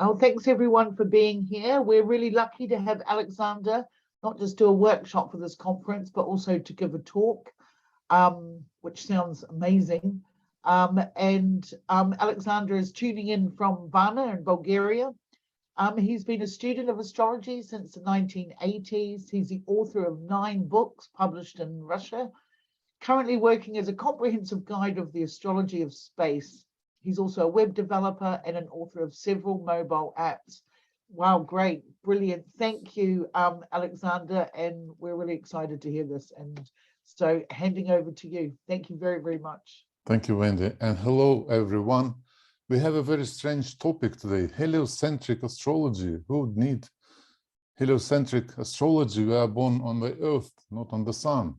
Oh, thanks everyone for being here. We're really lucky to have Alexander, not just do a workshop for this conference, but also to give a talk, which sounds amazing. Alexander is tuning in from Varna in Bulgaria. He's been a student of astrology since the 1980s. He's the author of 9 books published in Russia, currently working as a comprehensive guide of the astrology of space. He's also a web developer and an author of several mobile apps. Wow, great, brilliant. Thank you, Alexander, and we're really excited to hear this. And so handing over to you. Thank you very, very much. Thank you, Wendy, and hello, everyone. We have a very strange topic today, heliocentric astrology. Who would need heliocentric astrology? We are born on the Earth, not on the Sun.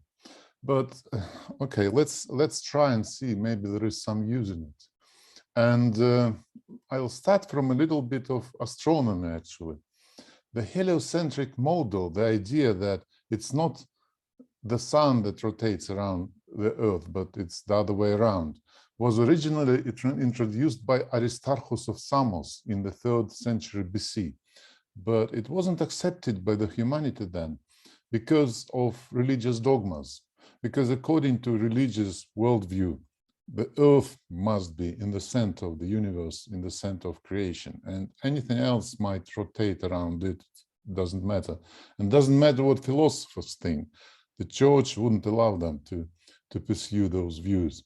But okay, let's try and see, maybe there is some use in it. And I'll start from a little bit of astronomy, actually. The heliocentric model, the idea that it's not the sun that rotates around the Earth, but it's the other way around, was originally introduced by Aristarchus of Samos in the 3rd century BC. But it wasn't accepted by the humanity then because of religious dogmas. Because according to religious worldview, the Earth must be in the center of the universe, in the center of creation, and anything else might rotate around it, doesn't matter. And doesn't matter what philosophers think. The church wouldn't allow them to pursue those views.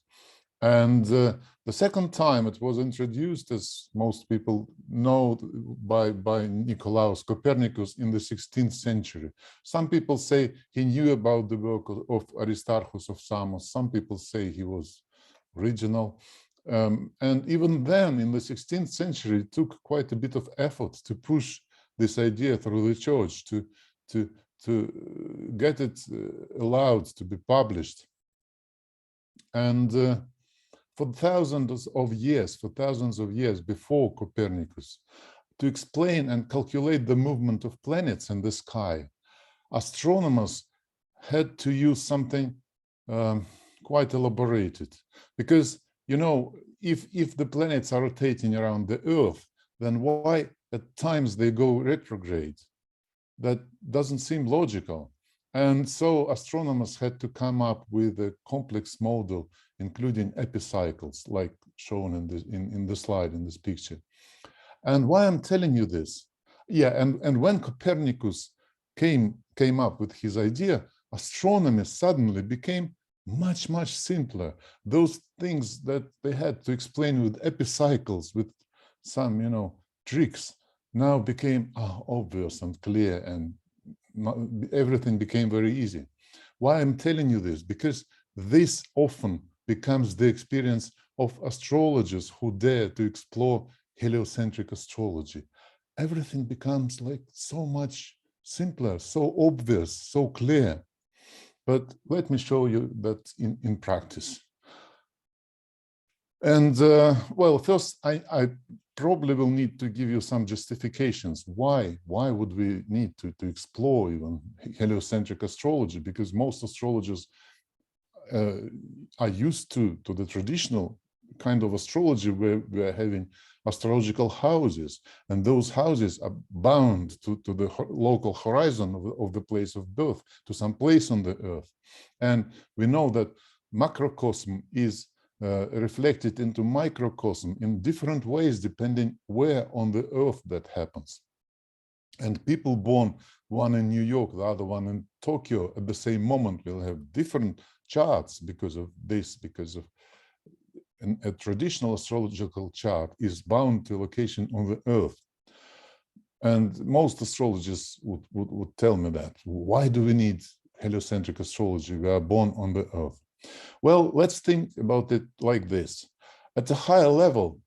And the second time it was introduced, as most people know, by Nicolaus Copernicus in the 16th century. Some people say he knew about the work of Aristarchus of Samos. Some people say he was original. And even then, in the 16th century, it took quite a bit of effort to push this idea through the church, to get it allowed to be published. And for thousands of years before Copernicus, to explain and calculate the movement of planets in the sky, astronomers had to use something quite elaborated. Because, you know, if the planets are rotating around the Earth, then why at times they go retrograde? That doesn't seem logical. And so astronomers had to come up with a complex model, including epicycles, like shown in the slide, in this picture. And why I'm telling you this? Yeah, and when Copernicus came up with his idea, astronomy suddenly became much simpler. Those things that they had to explain with epicycles, with some, you know, tricks, now became obvious and clear, and everything became very easy. Why I'm telling you this? Because this often becomes the experience of astrologers who dare to explore heliocentric astrology. Everything becomes like so much simpler, so obvious, so clear. But let me show you that in practice. And well, first, I probably will need to give you some justifications. Why would we need to explore even heliocentric astrology? Because most astrologers are used to the traditional kind of astrology where we are having astrological houses, and those houses are bound to the local horizon of the place of birth, to some place on the Earth. And we know that macrocosm is reflected into microcosm in different ways, depending where on the Earth that happens. And people born, one in New York, the other one in Tokyo, at the same moment will have different charts because of this, because of a traditional astrological chart is bound to a location on the Earth. And most astrologers would tell me that. Why do we need heliocentric astrology? We are born on the Earth. Well, let's think about it like this. At a higher level,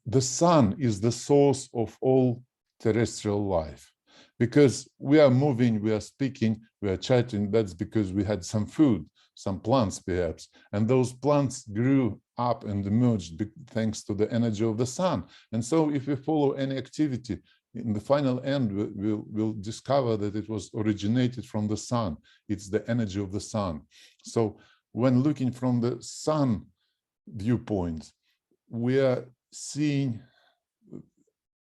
the sun is the source of all terrestrial life. Because we are moving, we are speaking, we are chatting, that's because we had some food, some plants perhaps, and those plants grew up and emerged thanks to the energy of the sun. And so if we follow any activity, in the final end, we'll discover that it was originated from the sun. It's the energy of the sun. So when looking from the sun viewpoint, we are seeing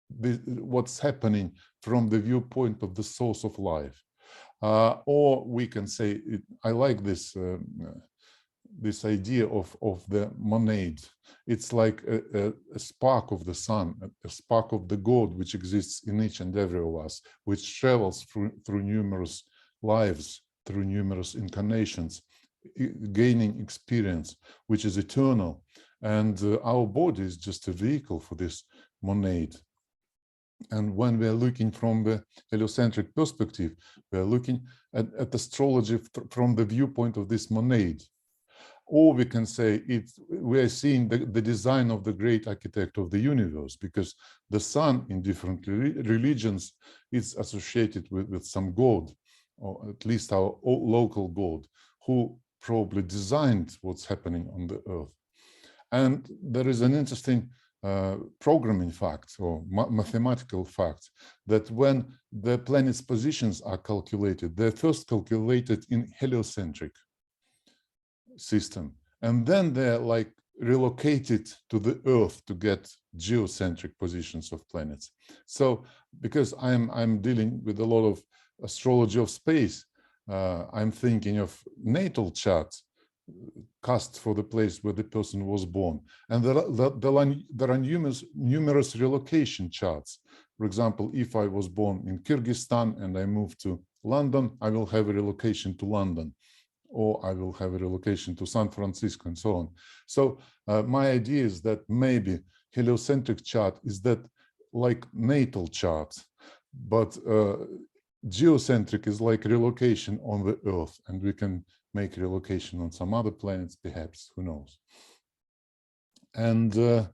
what's happening from the viewpoint of the source of life. Or we can say, I like this idea of the monad. It's like a spark of the sun, a spark of the God which exists in each and every of us, which travels through numerous lives, through numerous incarnations, gaining experience, which is eternal. And our body is just a vehicle for this monad. And when we are looking from the heliocentric perspective, we are looking at astrology from the viewpoint of this monad. Or we can say we are seeing the design of the great architect of the universe, because the sun in different religions is associated with some god, or at least our local god, who probably designed what's happening on the earth. And there is an interesting programming fact or mathematical fact that when the planet's positions are calculated, they're first calculated in heliocentric system, and then they're like relocated to the Earth to get geocentric positions of planets. So because I'm dealing with a lot of astrology of space, I'm thinking of natal charts cast for the place where the person was born, and there are numerous relocation charts. For example, if I was born in Kyrgyzstan and I moved to London, I will have a relocation to London, or I will have a relocation to San Francisco, and so on. So my idea is that maybe heliocentric chart is that like natal chart, but geocentric is like relocation on the Earth, and we can make relocation on some other planets, perhaps, who knows. And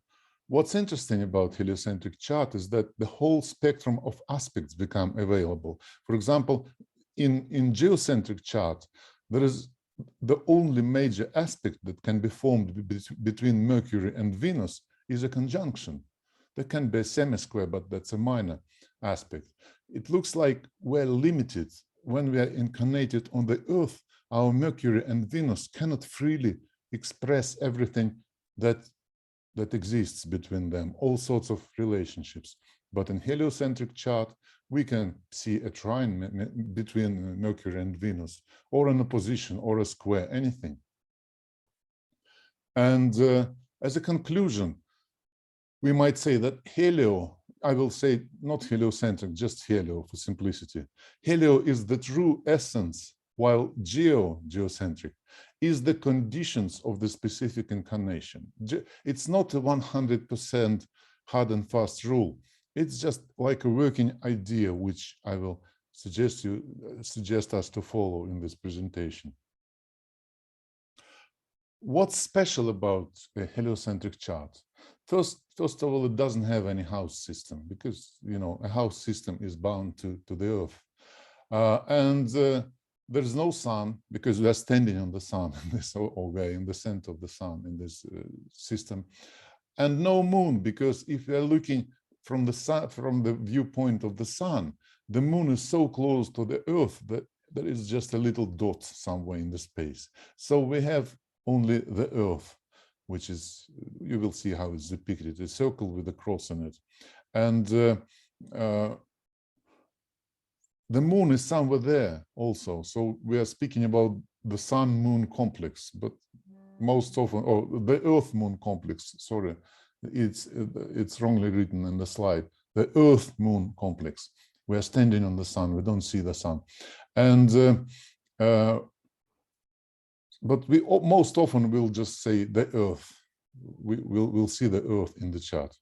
what's interesting about heliocentric chart is that the whole spectrum of aspects become available. For example, in geocentric chart, there is the only major aspect that can be formed between Mercury and Venus is a conjunction. There can be a semi-square, but that's a minor aspect. It looks like we're limited. When we are incarnated on the Earth, our Mercury and Venus cannot freely express everything that exists between them, all sorts of relationships. But in heliocentric chart, we can see a trine between Mercury and Venus, or an opposition, or a square, anything. And as a conclusion, we might say that helio, I will say not heliocentric, just helio for simplicity. Helio is the true essence, while geocentric is the conditions of the specific incarnation. It's not a 100% hard and fast rule. It's just like a working idea, which I will suggest us to follow in this presentation. What's special about a heliocentric chart? First of all, it doesn't have any house system, because a house system is bound to the Earth, and there's no sun, because we are standing on the sun, or we're in the center of the sun in this system, and no moon, because if we are looking from the sun, from the viewpoint of the sun, the moon is so close to the Earth that there is just a little dot somewhere in the space. So we have only the Earth, which is, you will see how it's depicted, a circle with a cross in it. And the moon is somewhere there also. So we are speaking about the sun-moon complex, but most often, or the Earth-moon complex, sorry, it's wrongly written in the slide, the Earth-moon complex. We are standing on the sun, we don't see the sun. And but we most often will just say the Earth. We'll see the Earth in the chart.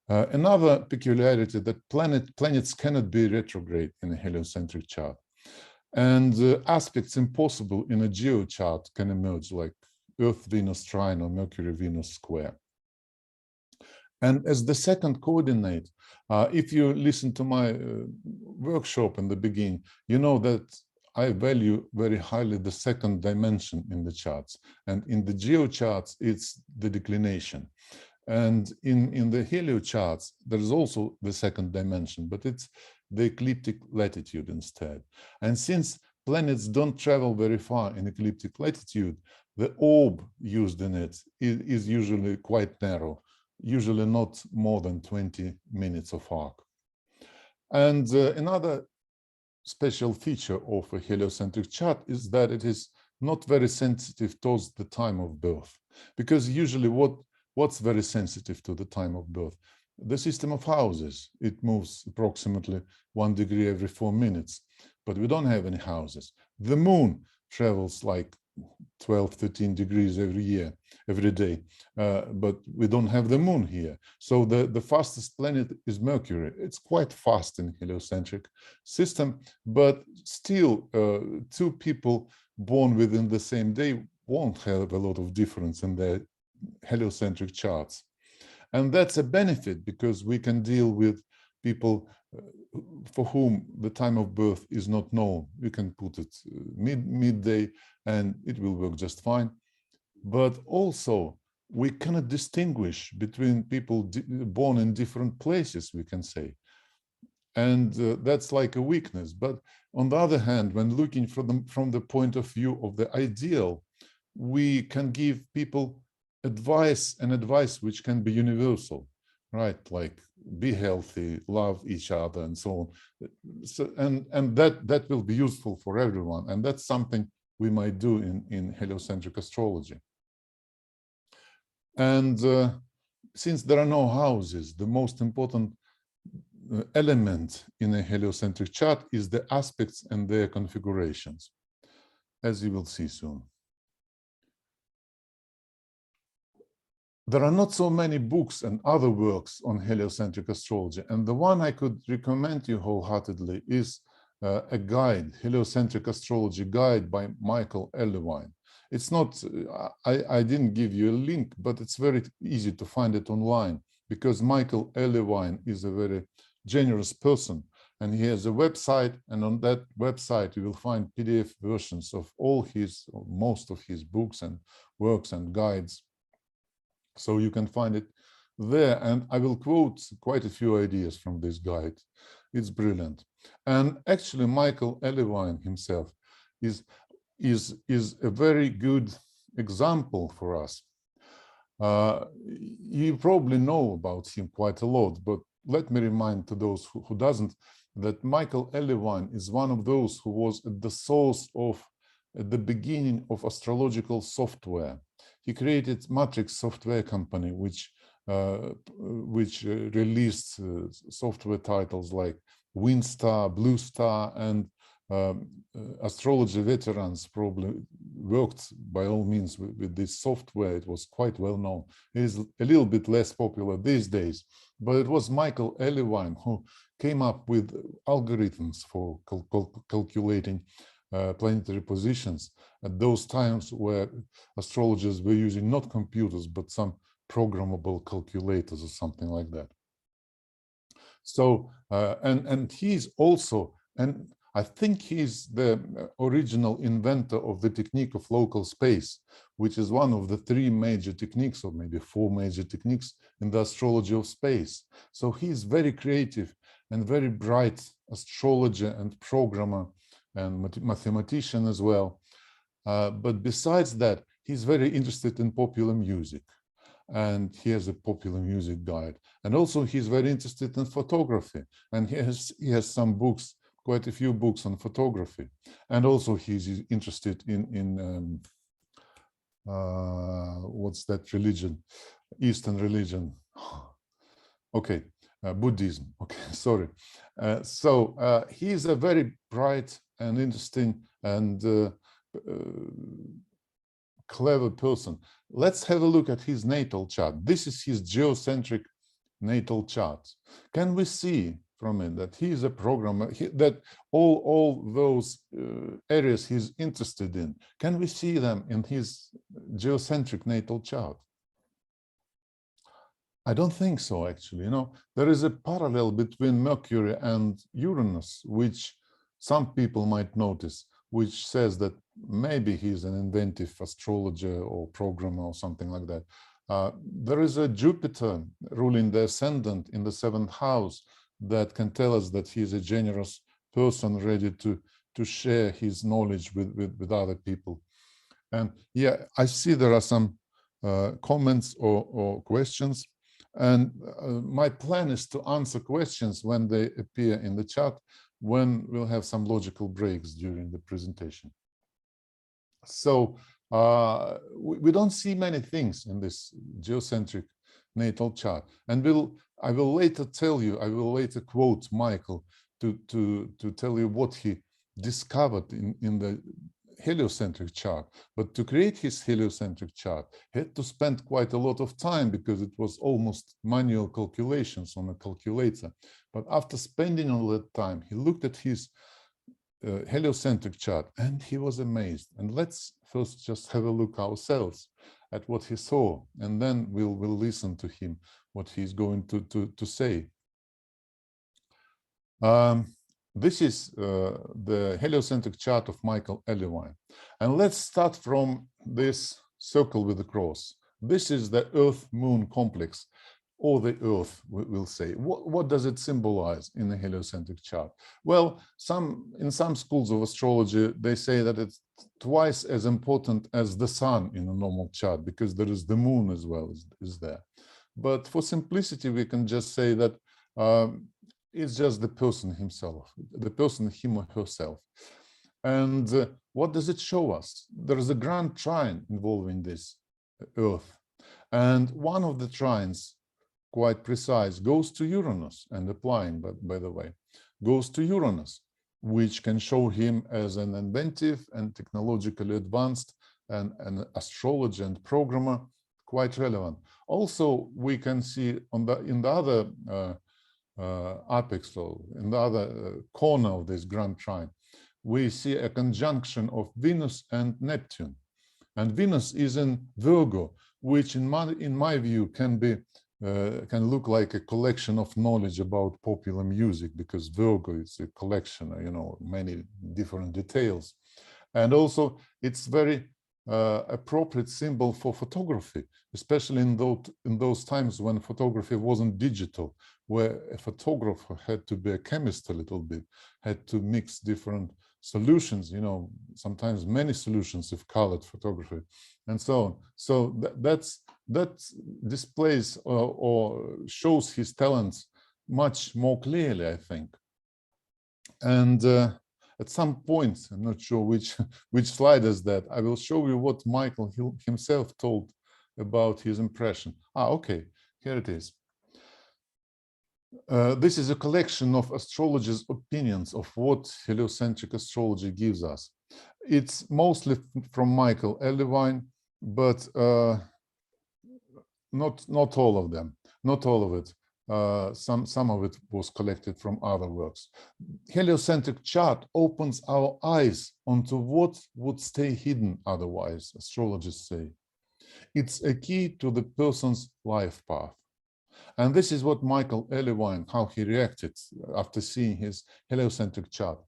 Another peculiarity that planets cannot be retrograde in a heliocentric chart, and aspects impossible in a geo chart can emerge, like Earth-Venus trine or Mercury-Venus square. And as the second coordinate, if you listen to my workshop in the beginning, you know that I value very highly the second dimension in the charts. And in the geo charts, it's the declination. And in the helio charts, there is also the second dimension, but it's the ecliptic latitude instead. And since planets don't travel very far in ecliptic latitude, the orb used in it is usually quite narrow. usually not more than 20 minutes of arc. And another special feature of a heliocentric chart is that it is not very sensitive towards the time of birth, because usually what's very sensitive to the time of birth? The system of houses. It moves approximately 1 degree every 4 minutes, but we don't have any houses. The moon travels like 12, 13 degrees every day, but we don't have the moon here. So the fastest planet is Mercury. It's quite fast in heliocentric system, but still two people born within the same day won't have a lot of difference in their heliocentric charts. And that's a benefit because we can deal with people for whom the time of birth is not known. We can put it midday and it will work just fine. But also we cannot distinguish between people born in different places, we can say. And that's like a weakness. But on the other hand, when looking from the point of view of the ideal, we can give people advice which can be universal, right? Like be healthy, love each other, and so on. So, and that will be useful for everyone. And that's something we might do in heliocentric astrology. And since there are no houses, the most important element in a heliocentric chart is the aspects and their configurations, as you will see soon. There are not so many books and other works on heliocentric astrology, and the one I could recommend you wholeheartedly is a guide, Heliocentric Astrology Guide by Michael Ellewine. It's not, I didn't give you a link, but it's very easy to find it online because Michael Ellewine is a very generous person and he has a website, and on that website you will find PDF versions of all his, or most of his books and works and guides. So you can find it there, and I will quote quite a few ideas from this guide. It's brilliant. And actually, Michael Ellewine himself is a very good example for us. You probably know about him quite a lot, but let me remind to those who doesn't that Michael Ellewine is one of those who was at the source of, at the beginning of astrological software. He created Matrix software company, which released software titles like WinStar, Blue Star, and astrology veterans probably worked by all means with this software. It was quite well known. It is a little bit less popular these days, but it was Michael Ellewine who came up with algorithms for calculating planetary positions at those times where astrologers were using not computers, but some programmable calculators or something like that. So, and he's also, and I think he's the original inventor of the technique of local space, which is one of the 3 major techniques, or maybe 4 major techniques in the astrology of space. So he's very creative and very bright astrologer and programmer and mathematician as well. But besides that, he's very interested in popular music, and he has a popular music guide. And also he's very interested in photography, and he has some books, quite a few books on photography. And also he's interested in what's that religion? Eastern religion. Okay, Buddhism. Okay, sorry. So he's a very bright and interesting and clever person. Let's have a look at his natal chart. This is his geocentric natal chart. Can we see from it that he is a programmer, that all those areas he's interested in, can we see them in his geocentric natal chart? I don't think so, actually. You know, there is a parallel between Mercury and Uranus, which some people might notice, which says that maybe he's an inventive astrologer or programmer or something like that. There is a Jupiter ruling the ascendant in the 7th house that can tell us that he's a generous person ready to share his knowledge with other people. And yeah, I see there are some comments or questions. And my plan is to answer questions when they appear in the chat, when we'll have some logical breaks during the presentation. So we don't see many things in this geocentric natal chart. And I will later tell you, I will later quote Michael to tell you what he discovered in the heliocentric chart. But to create his heliocentric chart, he had to spend quite a lot of time because it was almost manual calculations on a calculator. But after spending all that time, he looked at his heliocentric chart and he was amazed. And let's first just have a look ourselves at what he saw, and then we'll listen to him, what he's going to say. This is the heliocentric chart of Michael Elewine. And let's start from this circle with the cross. This is the Earth-Moon complex, or the Earth, we'll say. What does it symbolize in the heliocentric chart? Well, in some schools of astrology, they say that it's twice as important as the sun in a normal chart, because there is the moon as well is there. But for simplicity, we can just say that it's just the person himself, the person, him or herself. And what does it show us? There is a grand trine involving this Earth. And one of the trines, quite precise, goes to Uranus, and applying, by the way, goes to Uranus, which can show him as an inventive and technologically advanced and an astrologer and programmer, quite relevant. Also, we can see in the other apex, so in the other corner of this grand trine, we see a conjunction of Venus and Neptune. And Venus is in Virgo, which in my view can look like a collection of knowledge about popular music, because Virgo is a collection, many different details. And also it's very appropriate symbol for photography, especially in those times when photography wasn't digital, where a photographer had to be a chemist a little bit, had to mix different solutions, sometimes many solutions of colored photography, and so on. So that displays or shows his talents much more clearly, I think. And at some point, I'm not sure which slide is that, I will show you what Michael himself told about his impression. Okay, here it is. This is a collection of astrologers' opinions of what heliocentric astrology gives us. It's mostly from Michael Elewine, but not all of them, not all of it. Some of it was collected from other works. Heliocentric chart opens our eyes onto what would stay hidden otherwise, astrologers say. It's a key to the person's life path. And this is what Michael Elewine, how he reacted after seeing his heliocentric chart.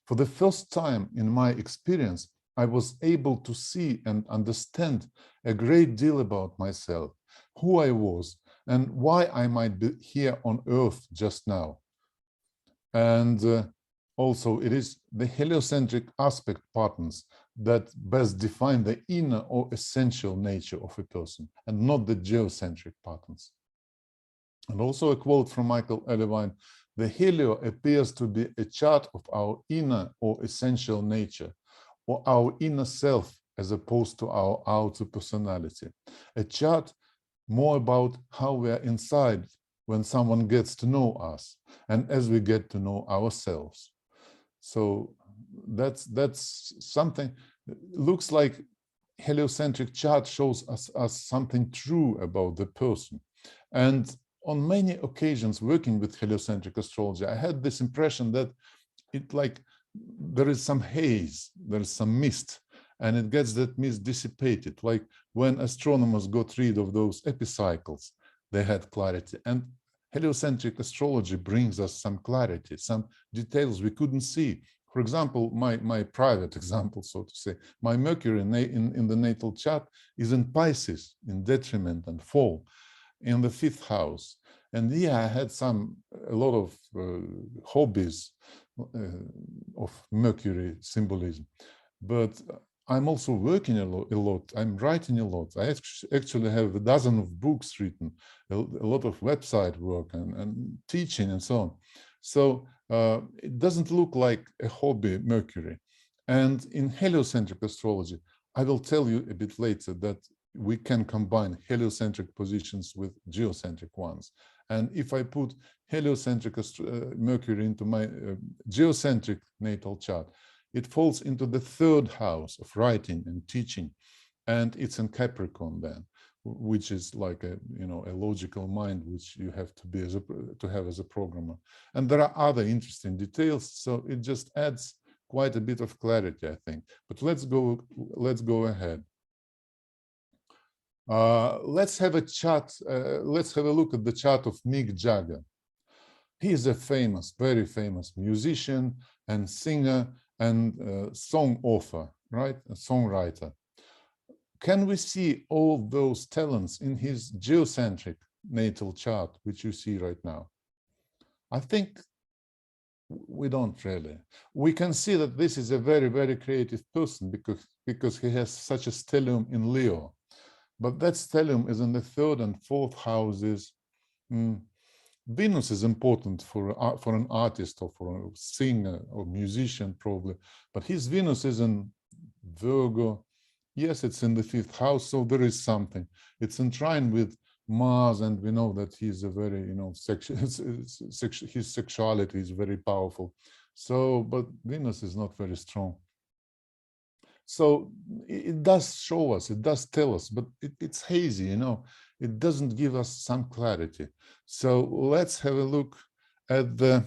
For the first time in my experience, I was able to see and understand a great deal about myself, who I was, and why I might be here on Earth just now. And also, it is the heliocentric aspect patterns that best define the inner or essential nature of a person, and not the geocentric patterns. And also a quote from Michael Elewine: the helio appears to be a chart of our inner or essential nature, or our inner self, as opposed to our outer personality. A chart more about how we are inside when someone gets to know us, and as we get to know ourselves. So that's something. Looks like heliocentric chart shows us something true about the person. And on many occasions working with heliocentric astrology, I had this impression that there is some haze, there is some mist, and it gets that mist dissipated. Like when astronomers got rid of those epicycles, they had clarity. And heliocentric astrology brings us some clarity, some details we couldn't see. For example, my private example, so to say, my Mercury in the natal chart is in Pisces, in detriment and fall, in the 5th house. And yeah, I had a lot of hobbies of Mercury symbolism, but I'm also working a lot. I'm writing a lot. I actually have a dozen of books written, a lot of website work and teaching and so on. So it doesn't look like a hobby, Mercury. And in heliocentric astrology, I will tell you a bit later that we can combine heliocentric positions with geocentric ones. And if I put heliocentric Mercury into my geocentric natal chart, it falls into the third house of writing and teaching, and it's in Capricorn then, which is like a a logical mind which you have to be to have as a programmer. And there are other interesting details, so it just adds quite a bit of clarity, I think. But let's go ahead. Let's have a chat. Let's have a look at the chart of Mick Jagger. He is a famous, very famous musician and singer and song author, right? A songwriter. Can we see all those talents in his geocentric natal chart, which you see right now? I think we don't really. We can see that this is a very, very creative person because he has such a stellium in Leo. But that stellium is in the third and fourth houses. Venus is important for an artist or for a singer or musician, probably. But his Venus is in Virgo. Yes, it's in the fifth house, so there is something. It's in trine with Mars, and we know that he's a very, his sexuality is very powerful. So, but Venus is not very strong. So it does show us, it does tell us, but it's hazy, it doesn't give us some clarity. So let's have a look at the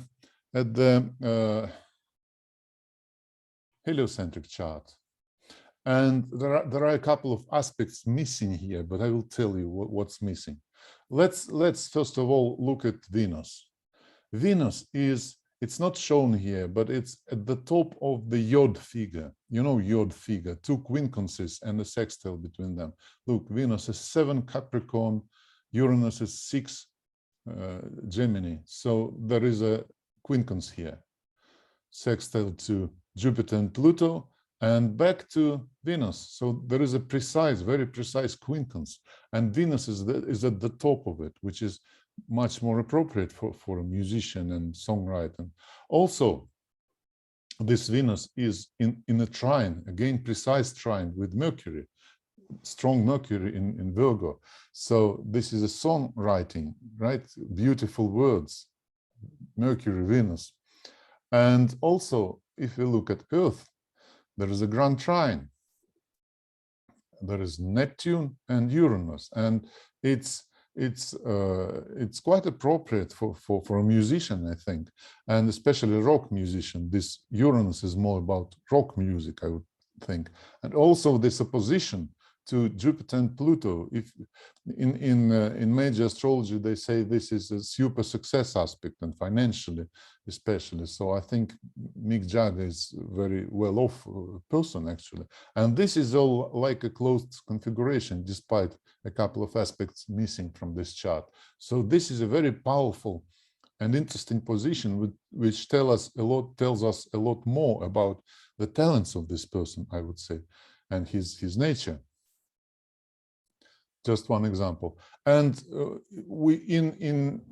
heliocentric chart. And there are a couple of aspects missing here, but I will tell you what's missing. Let's first of all look at Venus. Venus is, it's not shown here, but it's at the top of the Yod figure. Yod figure, 2 quincunxes and a sextile between them. Look, Venus is 7 Capricorn, Uranus is 6 Gemini. So there is a quincunx here, sextile to Jupiter and Pluto, and back to Venus. So there is a precise, very precise quincunx, and Venus is at the top of it, which is much more appropriate for a musician and songwriter. Also, this Venus is in a trine, again, precise trine with Mercury, strong Mercury in Virgo. So this is a songwriting, right? Beautiful words, Mercury, Venus. And also, if you look at Earth, there is a grand trine. There is Neptune and Uranus, and it's quite appropriate for a musician, I think, and especially a rock musician. This Uranus is more about rock music, I would think, and also this opposition to Jupiter and Pluto. If in major astrology they say this is a super success aspect, and financially especially. So I think Mick Jagger is a very well-off person, actually, and this is all like a closed configuration, despite a couple of aspects missing from this chart. So this is a very powerful and interesting position, which tells us a lot more about the talents of this person, I would say, and his nature. Just one example. And we in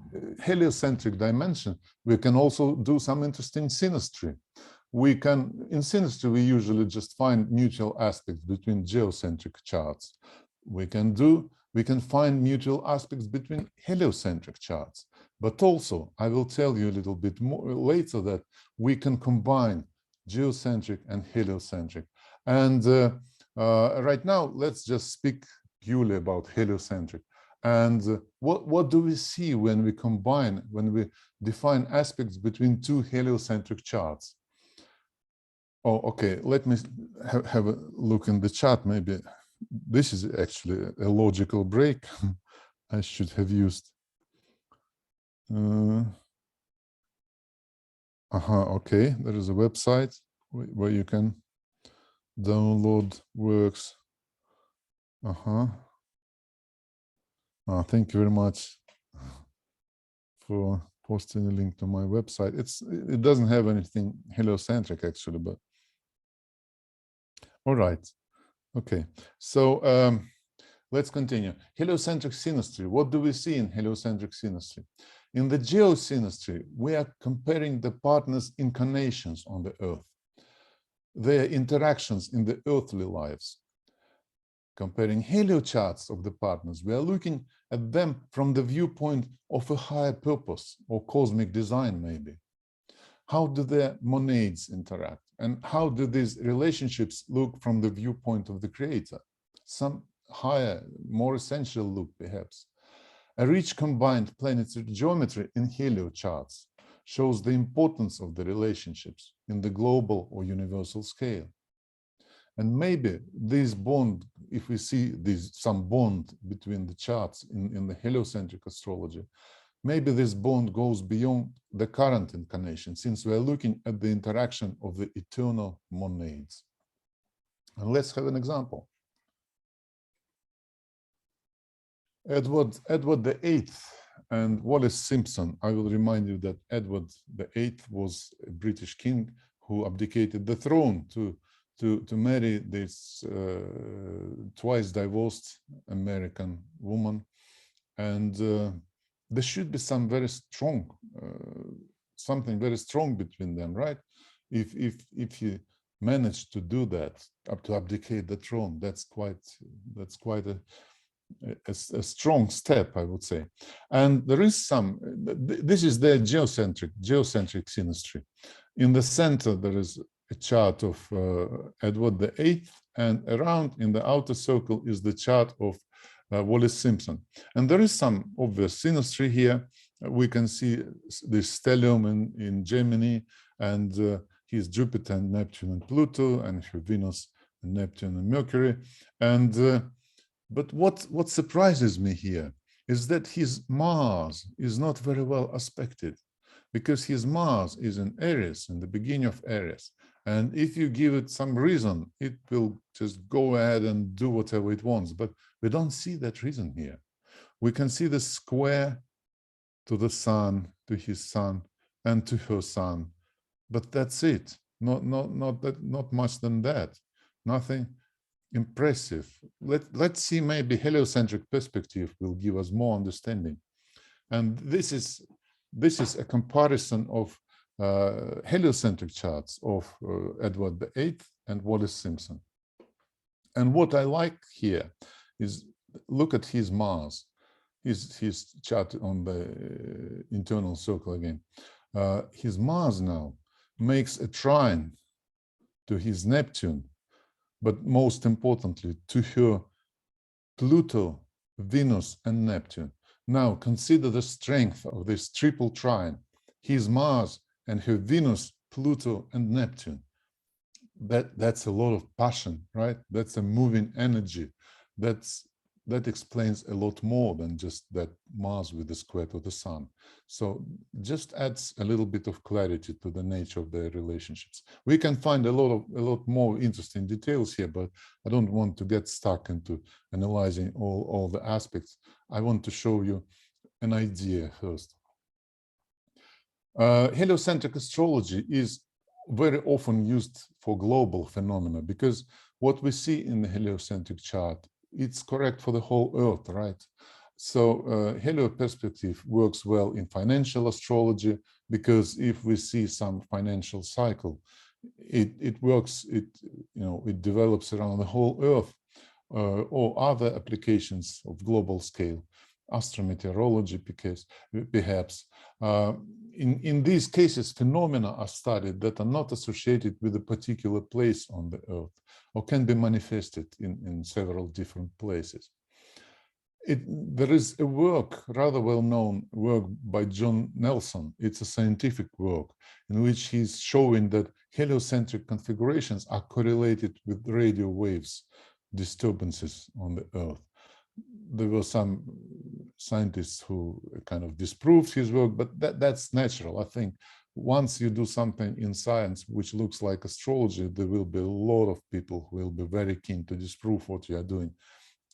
heliocentric dimension, we can also do some interesting synastry. In synastry, we usually just find mutual aspects between geocentric charts. We can find mutual aspects between heliocentric charts. But also, I will tell you a little bit more later that we can combine geocentric and heliocentric. And right now, let's just speak purely about heliocentric. And what do we see when we define aspects between 2 heliocentric charts? Oh, okay, let me have a look in the chart. Maybe this is actually a logical break. I should have used. Okay, there is a website where you can download works. Thank you very much for posting a link to my website. It doesn't have anything heliocentric, actually, but all right. Okay, so let's continue. Heliocentric synastry. What do we see in heliocentric synastry? In the geosynastry, we are comparing the partners' incarnations on the Earth, their interactions in the earthly lives. Comparing heliocharts of the partners, we are looking at them from the viewpoint of a higher purpose or cosmic design, maybe. How do their monads interact? And how do these relationships look from the viewpoint of the creator? Some higher, more essential look, perhaps. A rich combined planetary geometry in heliocharts shows the importance of the relationships in the global or universal scale. And maybe this bond, if we see some bond between the charts in the heliocentric astrology, maybe this bond goes beyond the current incarnation, since we are looking at the interaction of the eternal monads. And let's have an example. Edward VIII and Wallace Simpson. I will remind you that Edward VIII was a British king who abdicated the throne to marry this twice divorced American woman. And there should be some very strong, something very strong between them, right? If he managed to do that, to abdicate the throne, that's quite a strong step, I would say. And there is some, this is the geocentric synastry. In the center, there is a chart of Edward VIII, and around in the outer circle is the chart of Wallace Simpson. And there is some obvious synastry here. We can see the stellium in Gemini, and his Jupiter and Neptune and Pluto, and Venus and Neptune and Mercury. And but what surprises me here is that his Mars is not very well aspected, because his Mars is in Aries, in the beginning of Aries. And if you give it some reason, it will just go ahead and do whatever it wants. But we don't see that reason here. We can see the square to the sun, to his sun, and to her sun. But that's it. Not much than that. Nothing impressive. Let's see, maybe heliocentric perspective will give us more understanding. And this is a comparison of heliocentric charts of Edward VIII and Wallace Simpson. And what I like here is look at his Mars, his chart on the internal circle again. His Mars now makes a trine to his Neptune, but most importantly to her Pluto, Venus, and Neptune. Now consider the strength of this triple trine, his Mars and her Venus, Pluto, and Neptune. That's a lot of passion, right? That's a moving energy. That explains a lot more than just that Mars with the square to the sun. So just adds a little bit of clarity to the nature of their relationships. We can find a lot more interesting details here, but I don't want to get stuck into analyzing all the aspects. I want to show you an idea first. Heliocentric astrology is very often used for global phenomena, because what we see in the heliocentric chart, it's correct for the whole Earth, right? So helio perspective works well in financial astrology, because if we see some financial cycle, it works, it develops around the whole Earth, or other applications of global scale, astrometeorology, because perhaps. In these cases, phenomena are studied that are not associated with a particular place on the Earth, or can be manifested in several different places. There is a work, rather well-known work by John Nelson. It's a scientific work in which he's showing that heliocentric configurations are correlated with radio waves disturbances on the Earth. There were some scientists who kind of disproved his work, but that's natural. I think once you do something in science which looks like astrology, there will be a lot of people who will be very keen to disprove what you are doing,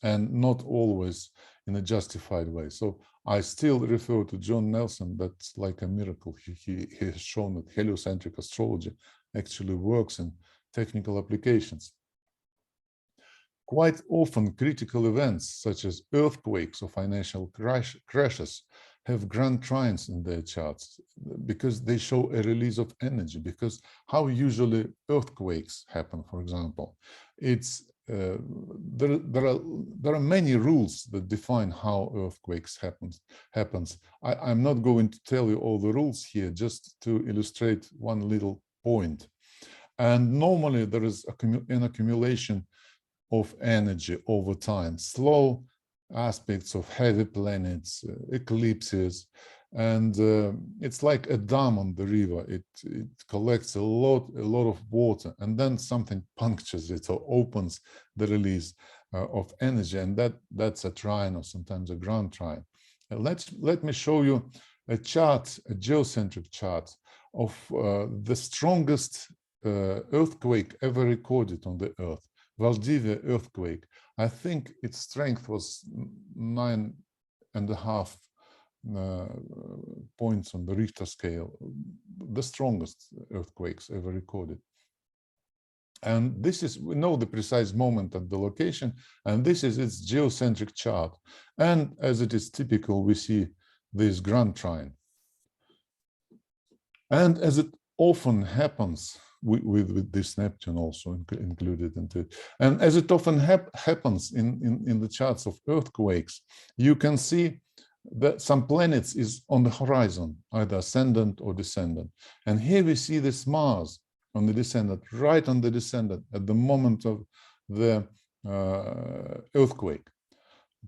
and not always in a justified way. So I still refer to John Nelson. That's like a miracle. He has shown that heliocentric astrology actually works in technical applications. Quite often, critical events such as earthquakes or financial crashes have grand trines in their charts because they show a release of energy. Because how usually earthquakes happen, for example, it's there are many rules that define how earthquakes happens. I'm not going to tell you all the rules here, just to illustrate one little point. And normally there is an accumulation of energy over time, slow aspects of heavy planets, eclipses, and it's like a dam on the river. It collects a lot of water, and then something punctures it or opens the release of energy, and that's a trine or sometimes a grand trine. Let me show you a chart, a geocentric chart of the strongest earthquake ever recorded on the Earth. Valdivia earthquake. I think its strength was 9.5 points on the Richter scale, the strongest earthquakes ever recorded. And this is, we know the precise moment and the location, and this is its geocentric chart. And as it is typical, we see this grand trine. And as it often happens, with this Neptune also included into it. And as it often happens in the charts of earthquakes, you can see that some planets is on the horizon, either ascendant or descendant. And here we see this Mars on the descendant, right on the descendant at the moment of the earthquake.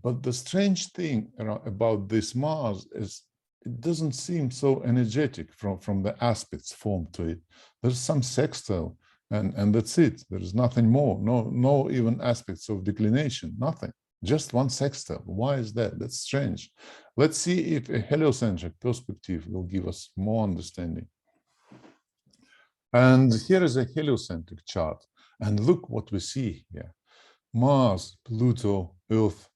But the strange thing about this Mars is it doesn't seem so energetic from the aspects formed to it. There's some sextile, and that's it. There's nothing more. No even aspects of declination. Nothing. Just one sextile. Why is that? That's strange. Let's see if a heliocentric perspective will give us more understanding. And here is a heliocentric chart. And look what we see here: Mars, Pluto, Earth,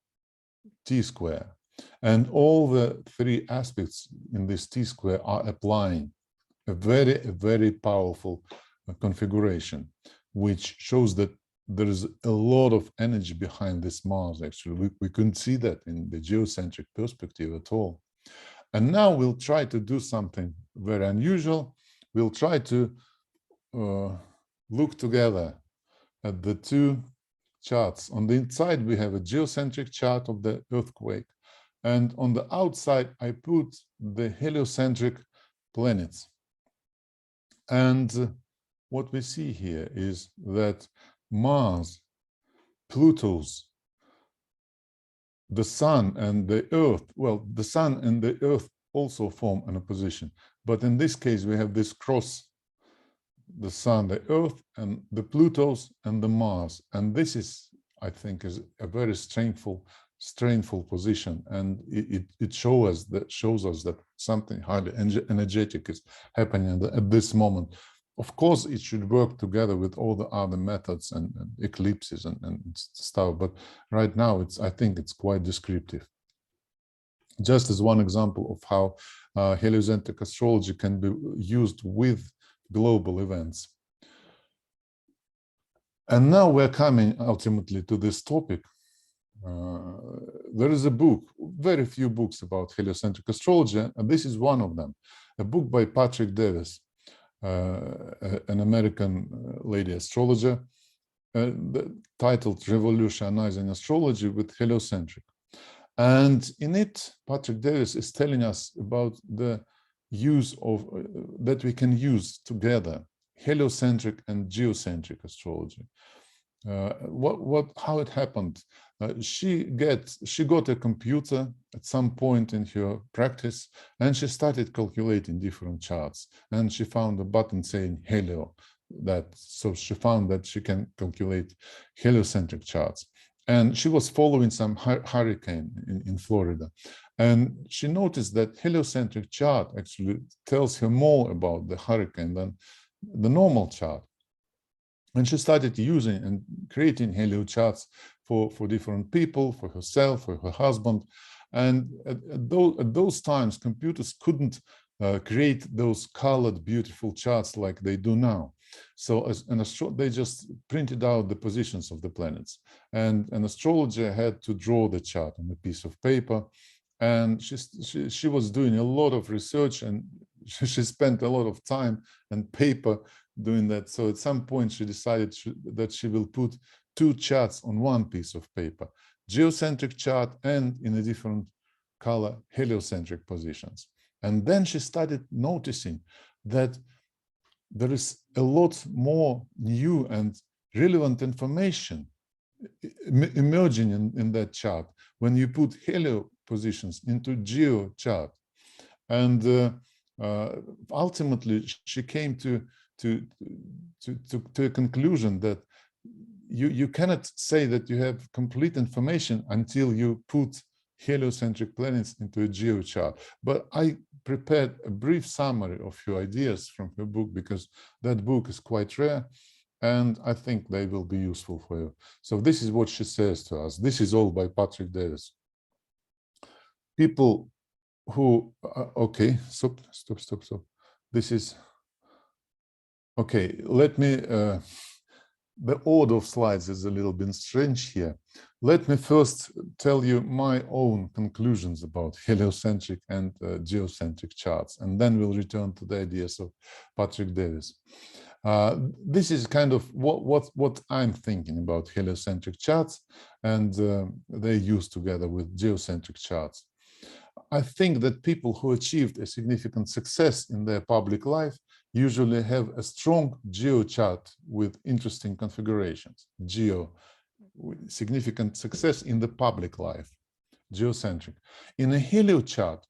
T-square. And all the three aspects in this T-square are applying a very powerful configuration, which shows that there is a lot of energy behind this Mars. Actually, we couldn't see that in the geocentric perspective at all. And now we'll try to do something very unusual. We'll try to look together at the two charts. On the inside, we have a geocentric chart of the earthquake. And on the outside, I put the heliocentric planets. And what we see here is that Mars, Pluto's, the Sun and the Earth, well, the Sun and the Earth also form an opposition. But in this case, we have this cross, the Sun, the Earth, and the Plutos and the Mars. And this is, I think, is a very strainful position, and it shows us that something highly energetic is happening at this moment. Of course, it should work together with all the other methods and eclipses and stuff, but right now I think it's quite descriptive. Just as one example of how heliocentric astrology can be used with global events. And now we're coming ultimately to this topic. There is a book, very few books about heliocentric astrology, and this is one of them, a book by Patrick Davis, an American lady astrologer, titled Revolutionizing Astrology with Heliocentric. And in it, Patrick Davis is telling us about the use of, that we can use together, heliocentric and geocentric astrology. How it happened. She got a computer at some point in her practice, and she started calculating different charts, and she found a button saying helio. So she found that she can calculate heliocentric charts, and she was following some hurricane in Florida, and she noticed that heliocentric chart actually tells her more about the hurricane than the normal chart. And she started using and creating helio charts for different people, for herself, for her husband. And at those times, computers couldn't create those colored, beautiful charts like they do now. So they just printed out the positions of the planets, and an astrologer had to draw the chart on a piece of paper. And she was doing a lot of research, and she spent a lot of time and paper doing that. So at some point she decided that she will put two charts on one piece of paper, geocentric chart and in a different color, heliocentric positions. And then she started noticing that there is a lot more new and relevant information emerging in that chart when you put helio positions into geo chart. And ultimately, she came to a conclusion that you cannot say that you have complete information until you put heliocentric planets into a geo chart. But I prepared a brief summary of her ideas from her book, because that book is quite rare, and I think they will be useful for you. So this is what she says to us. This is all by Patrick Davis. People who, okay, stop. This is, okay, let me, the order of slides is a little bit strange here. Let me first tell you my own conclusions about heliocentric and geocentric charts, and then we'll return to the ideas of Patrick Davis. This is kind of what I'm thinking about heliocentric charts, and they're used together with geocentric charts. I think that people who achieved a significant success in their public life usually have a strong geo chart with interesting configurations. Geo, significant success in the public life, geocentric. In a helio chart,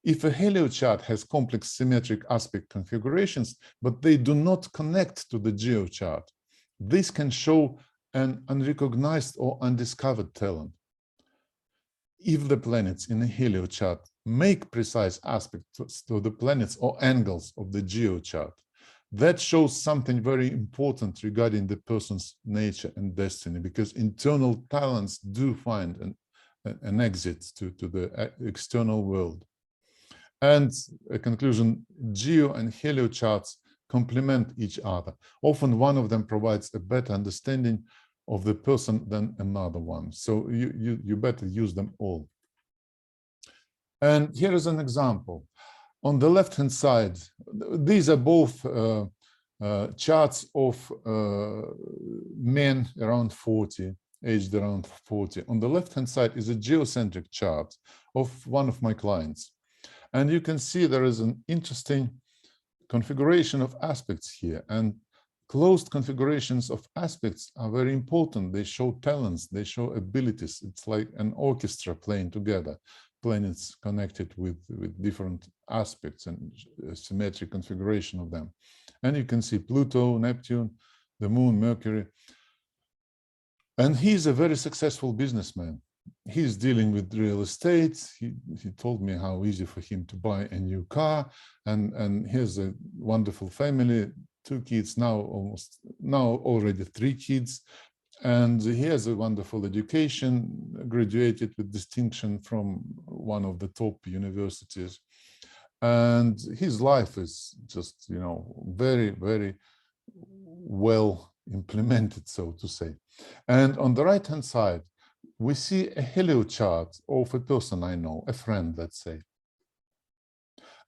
if a helio chart has complex symmetric aspect configurations, but they do not connect to the geo chart, this can show an unrecognized or undiscovered talent. If the planets in a helio chart make precise aspects to the planets or angles of the geo chart, that shows something very important regarding the person's nature and destiny, because internal talents do find an exit to the external world. And a conclusion, geo and helio charts complement each other. Often one of them provides a better understanding of the person than another one. So you better use them all. And here is an example. On the left-hand side, these are both charts of men around 40, aged around 40. On the left-hand side is a geocentric chart of one of my clients. And you can see there is an interesting configuration of aspects here. And closed configurations of aspects are very important. They show talents, they show abilities. It's like an orchestra playing together, planets connected with different aspects and symmetric configuration of them. And you can see Pluto, Neptune, the Moon, Mercury. And he's a very successful businessman. He's dealing with real estate. He told me how easy for him to buy a new car, and he has a wonderful family, 2 kids now, already 3 kids, and he has a wonderful education, graduated with distinction from one of the top universities, and his life is just, you know, very, very well implemented, so to say. And on the right-hand side, we see a helio chart of a person I know, a friend, let's say.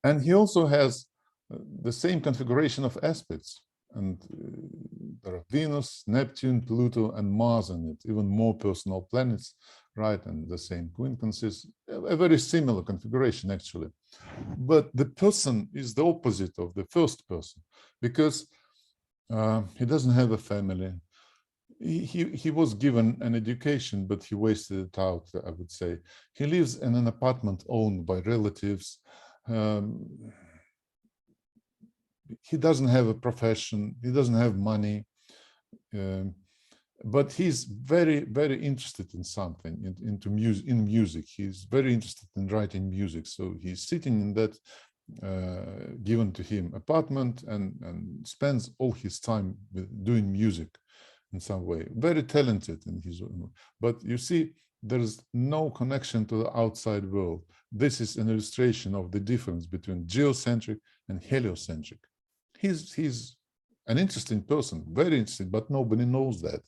And he also has the same configuration of aspects. And there are Venus, Neptune, Pluto, and Mars in it, even more personal planets, right? And the same quincunxes, a very similar configuration, actually. But the person is the opposite of the first person, because he doesn't have a family. He was given an education, but he wasted it out, I would say. He lives in an apartment owned by relatives. He doesn't have a profession. He doesn't have money. But he's very, very interested in something, in music. He's very interested in writing music. So he's sitting in that given to him apartment and spends all his time with doing music in some way. Very talented in his own. But you see, there is no connection to the outside world. This is an illustration of the difference between geocentric and heliocentric. He's an interesting person, very interesting, but nobody knows that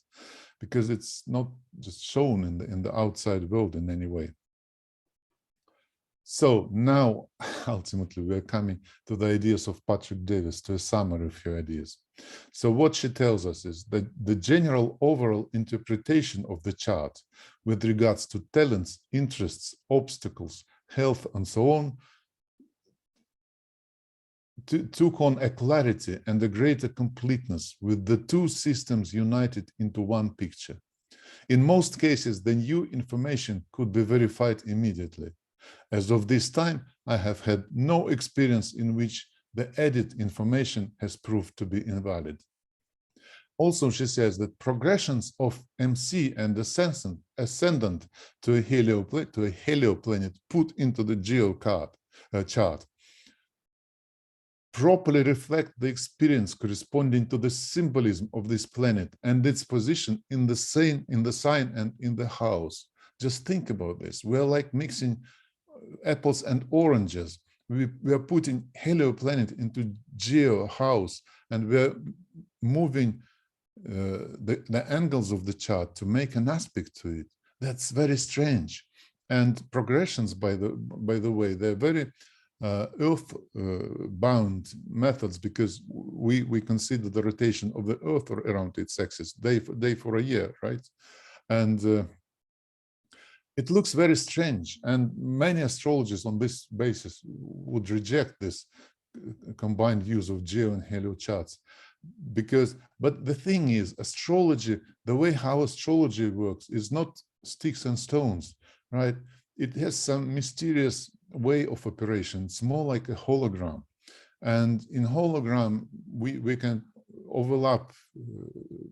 because it's not just shown in the outside world in any way. So now, ultimately, we're coming to the ideas of Patrick Davis, to a summary of her ideas. So what she tells us is that the general overall interpretation of the chart with regards to talents, interests, obstacles, health, and so on, took on a clarity and a greater completeness with the two systems united into one picture. In most cases, the new information could be verified immediately. As of this time, I have had no experience in which the added information has proved to be invalid. Also, she says that progressions of MC and ascendant to a helioplanet put into the chart properly reflect the experience corresponding to the symbolism of this planet and its position in the sign and in the house. Just think about this. We're like mixing apples and oranges. We are putting helioplanet into geo house, and we're moving the angles of the chart to make an aspect to it. That's very strange. And progressions, by the way, they're very earth-bound methods, because we consider the rotation of the Earth around its axis day for a year, right? And it looks very strange, and many astrologers on this basis would reject this combined use of geo and helio charts, but the thing is, astrology, the way how astrology works, is not sticks and stones, right? It has some mysterious way of operation. It's more like a hologram, and in hologram we can overlap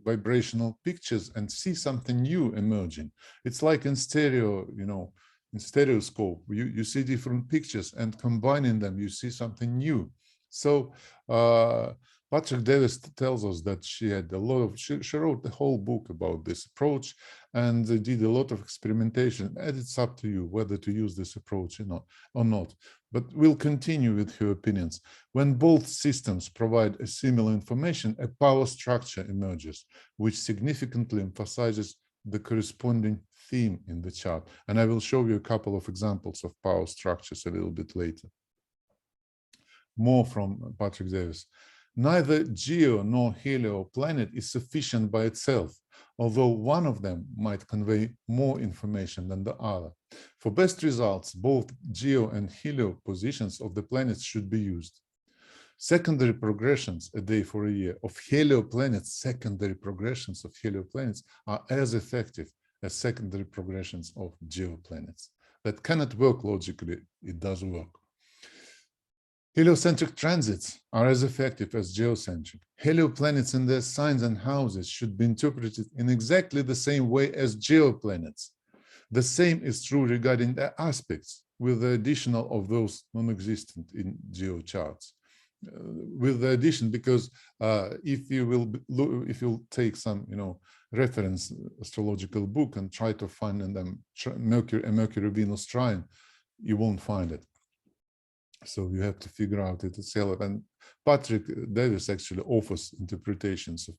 vibrational pictures and see something new emerging. It's like in stereo, in stereoscope, you see different pictures, and combining them you see something new. So Patrick Davis tells us that she had she wrote the whole book about this approach, and they did a lot of experimentation, and it's up to you whether to use this approach or not. But we'll continue with her opinions. When both systems provide a similar information, a power structure emerges, which significantly emphasizes the corresponding theme in the chart. And I will show you a couple of examples of power structures a little bit later. More from Patrick Davis. Neither geo nor helio planet is sufficient by itself, although one of them might convey more information than the other. For best results, both geo and helio positions of the planets should be used. Secondary progressions a day for a year of helio planets, secondary progressions of helio planets are as effective as secondary progressions of geo planets. That cannot work logically, it does work. Heliocentric transits are as effective as geocentric. Helioplanets and their signs and houses should be interpreted in exactly the same way as geoplanets. The same is true regarding their aspects, with the addition of those non-existent in geo charts. With the addition, because if you'll take some, reference astrological book and try to find in them a Mercury-Venus trine, you won't find it. So you have to figure out it yourself. And Patrick Davis actually offers interpretations of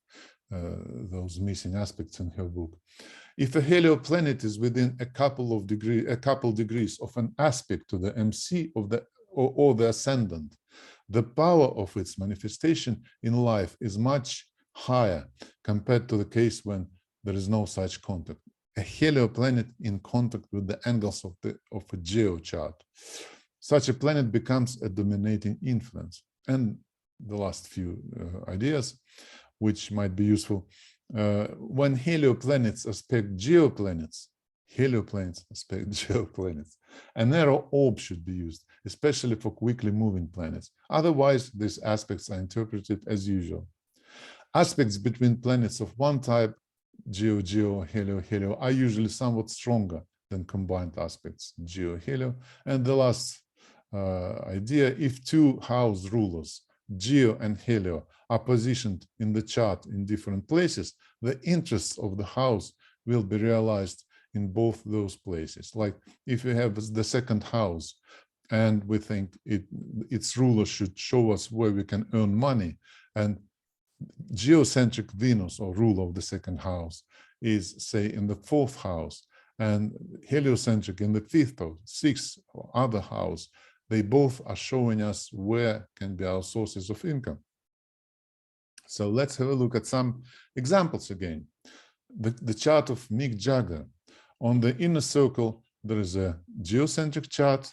those missing aspects in her book. If a helioplanet is within a couple degrees of an aspect to the MC of or the ascendant, the power of its manifestation in life is much higher compared to the case when there is no such contact. A helioplanet in contact with the angles of a geo chart. Such a planet becomes a dominating influence. And the last few ideas, which might be useful. When helioplanets aspect geoplanets, a narrow orb should be used, especially for quickly moving planets. Otherwise, these aspects are interpreted as usual. Aspects between planets of one type, geo, helio, are usually somewhat stronger than combined aspects, geo, helio. And the last idea, if two house rulers, geo and helio, are positioned in the chart in different places, the interests of the house will be realized in both those places. Like if you have the second house and we think its ruler should show us where we can earn money, and geocentric Venus, or ruler of the second house, is, say, in the fourth house, and heliocentric in the fifth or sixth or other house, they both are showing us where can be our sources of income. So let's have a look at some examples again. The chart of Mick Jagger. On the inner circle, there is a geocentric chart,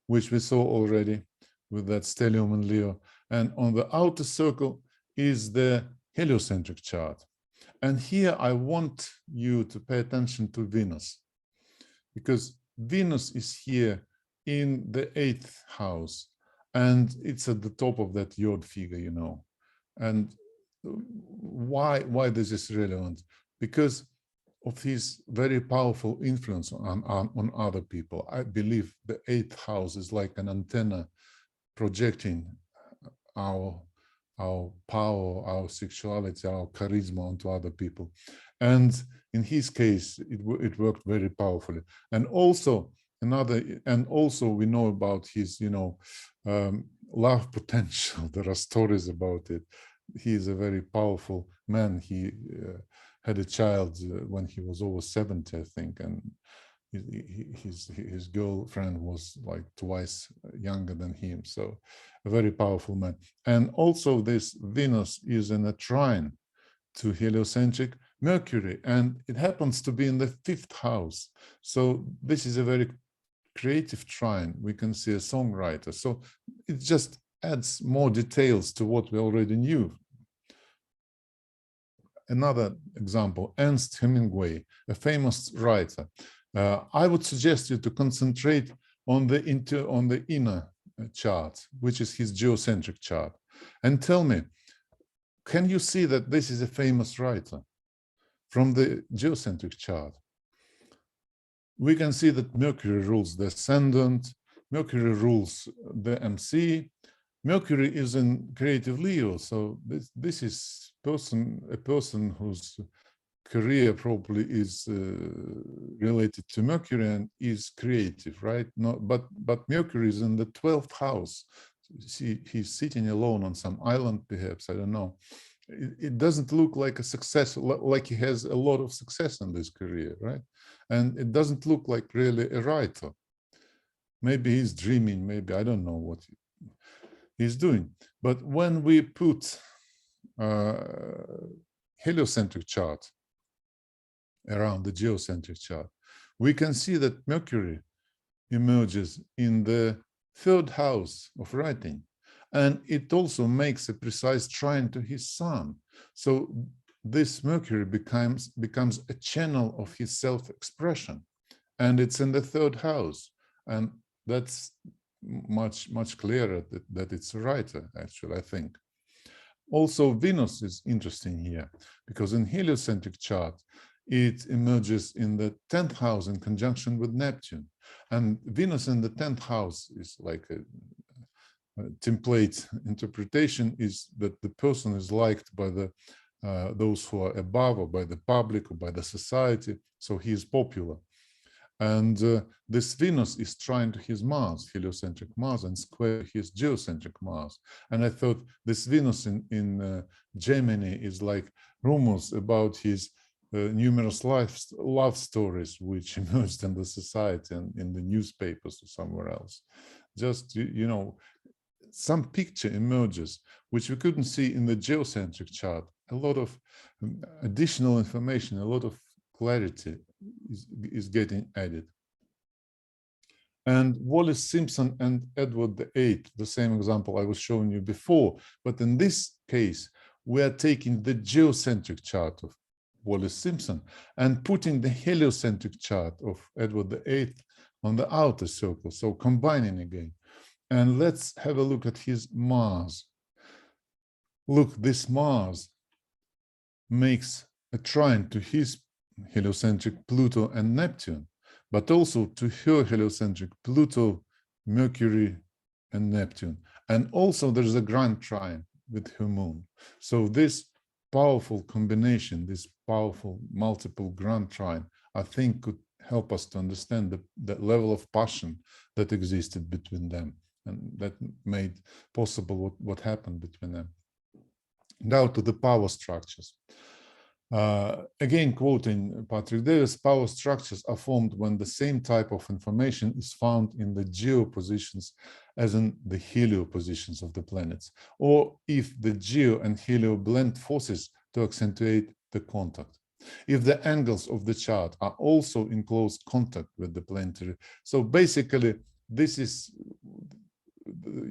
which we saw already with that stellium and Leo. And on the outer circle is the heliocentric chart. And here I want you to pay attention to Venus, because Venus is here in the 8th house, and it's at the top of that yod figure, you know. And why this is relevant? Because of his very powerful influence on other people. I believe the 8th house is like an antenna projecting our power, our sexuality, our charisma onto other people. And in his case, it worked very powerfully. And also we know about his, love potential. There are stories about it. He is a very powerful man. He had a child when he was over 70, I think, and his girlfriend was like twice younger than him. So a very powerful man. And also this Venus is in a trine to heliocentric Mercury, and it happens to be in the 5th house. So this is a very creative trine. We can see a songwriter. So it just adds more details to what we already knew. Another example, Ernst Hemingway, a famous writer. I would suggest you to concentrate on the inner chart, which is his geocentric chart, and tell me, can you see that this is a famous writer from the geocentric chart? We can see that Mercury rules the ascendant, Mercury rules the MC, Mercury is in creative Leo, so this is a person whose career probably is related to Mercury and is creative, right? But Mercury is in the 12th house. See, he's sitting alone on some island, perhaps, I don't know. It doesn't look like a success, like he has a lot of success in this career, right? And it doesn't look like really a writer. Maybe he's dreaming, maybe, I don't know what he's doing. But when we put heliocentric chart around the geocentric chart, we can see that Mercury emerges in the 3rd house of writing, and it also makes a precise trine to his sun. So this Mercury becomes a channel of his self-expression, and it's in the 3rd house, and that's much clearer that it's a writer, actually, I think. Also, Venus is interesting here, because in heliocentric chart, it emerges in the 10th house in conjunction with Neptune. And Venus in the 10th house is like a template interpretation, is that the person is liked by those who are above, or by the public, or by the society, so he is popular. And this Venus is trine to his Mars, heliocentric Mars, and square his geocentric Mars. And I thought this Venus in Gemini is like rumors about his numerous love stories which emerged in the society and in the newspapers or somewhere else. Just, some picture emerges which we couldn't see in the geocentric chart. A lot of additional information, a lot of clarity is getting added. And Wallace Simpson and Edward VIII, the same example I was showing you before, but in this case, we are taking the geocentric chart of Wallace Simpson and putting the heliocentric chart of Edward VIII on the outer circle, so combining again. And let's have a look at his Mars. Look, this Mars makes a trine to his heliocentric Pluto and Neptune, but also to her heliocentric Pluto, Mercury, and Neptune. And also there's a grand trine with her moon. So this powerful combination, this powerful multiple grand trine, I think could help us to understand the level of passion that existed between them, and that made possible what happened between them. Now to the power structures. Again, quoting Patrick Davis, power structures are formed when the same type of information is found in the geo positions as in the helio positions of the planets, or if the geo and helio blend forces to accentuate the contact. If the angles of the chart are also in close contact with the planetary. So basically, this is,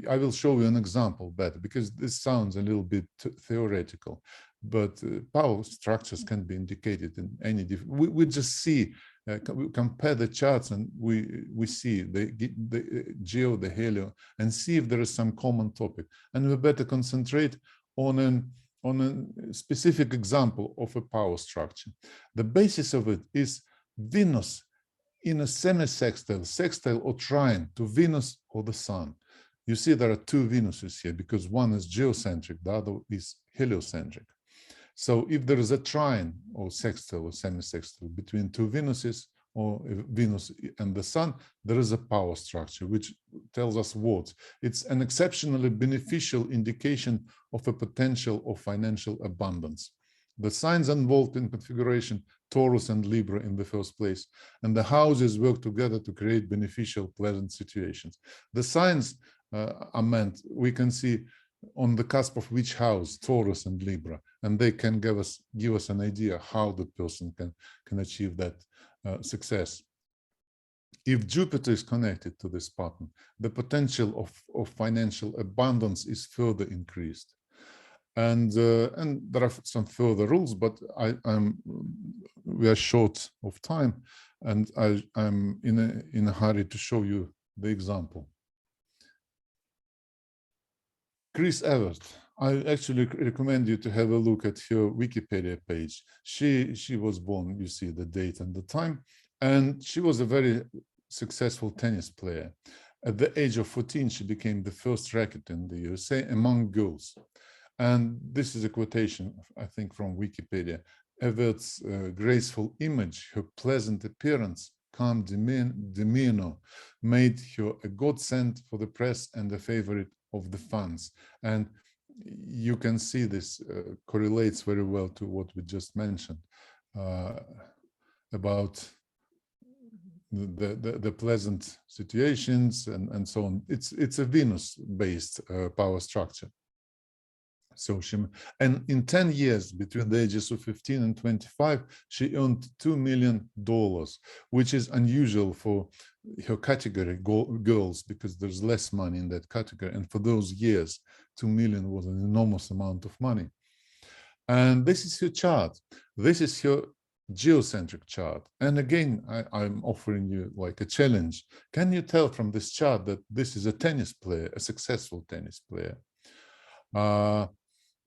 I will show you an example better because this sounds a little bit theoretical, but power structures can be indicated in any different, we just see, we compare the charts and we see the geo, the helio, and see if there is some common topic. And we better concentrate on a specific example of a power structure. The basis of it is Venus in a semi-sextile, sextile or trine to Venus or the Sun. You see there are two Venuses here because one is geocentric, the other is heliocentric. So if there is a trine or sextile or semi-sextile between two Venuses or Venus and the Sun, there is a power structure which tells us what? It's an exceptionally beneficial indication of a potential of financial abundance. The signs involved in configuration, Taurus and Libra in the first place, and the houses work together to create beneficial, pleasant situations. The signs are meant, we can see on the cusp of which house, Taurus and Libra, and they can give us an idea how the person can achieve that success. If Jupiter is connected to this pattern, the potential of financial abundance is further increased. And there are some further rules, but we are short of time, and I'm in a hurry to show you the example. Chris Evert, I actually recommend you to have a look at her Wikipedia page. She was born, you see the date and the time, and she was a very successful tennis player. At the age of 14, she became the first racket in the USA among girls. And this is a quotation, I think, from Wikipedia. Evert's graceful image, her pleasant appearance, calm demeanor made her a godsend for the press and a favorite of the fans. And you can see this correlates very well to what we just mentioned about the pleasant situations and so on. It's a Venus-based power structure. So and in 10 years, between the ages of 15 and 25, she earned $2 million, which is unusual for her category girls because there's less money in that category. And for those years, 2 million was an enormous amount of money. And this is her chart. This is her geocentric chart. And again, I'm offering you like a challenge. Can you tell from this chart that this is a tennis player, a successful tennis player?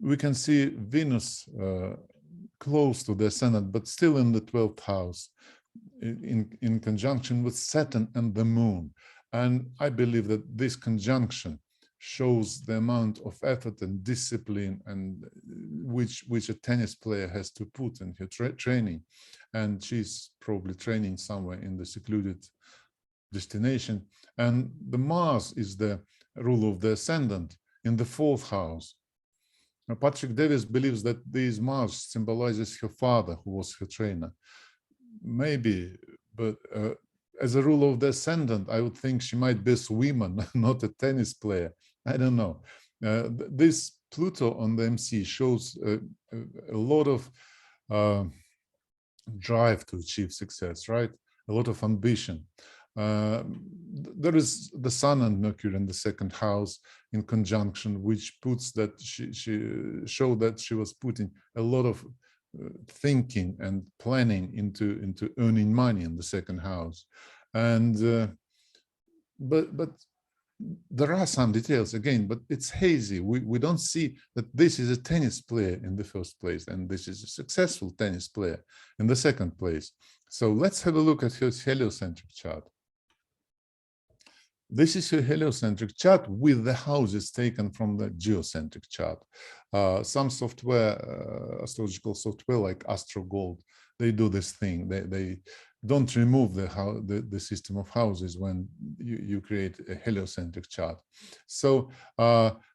We can see Venus close to the ascendant, but still in the 12th house in conjunction with Saturn and the Moon. And I believe that this conjunction shows the amount of effort and discipline and which a tennis player has to put in her training. And she's probably training somewhere in the secluded destination. And the Mars is the ruler of the ascendant in the 4th house. Now, Patrick Davis believes that this Mars symbolizes her father, who was her trainer. Maybe, but as a ruler of the ascendant, I would think she might be a swimmer, not a tennis player. I don't know. This Pluto on the MC shows a lot of drive to achieve success, right? A lot of ambition. There is the Sun and Mercury in the 2nd house in conjunction, which puts that she showed that she was putting a lot of thinking and planning into earning money in the 2nd house. And but there are some details again, but it's hazy. We don't see that this is a tennis player in the 1st place, and this is a successful tennis player in the 2nd place. So let's have a look at her heliocentric chart. This is her heliocentric chart with the houses taken from the geocentric chart. Some software, astrological software like Astrological, they do this thing. They don't remove the system of houses when you create a heliocentric chart. So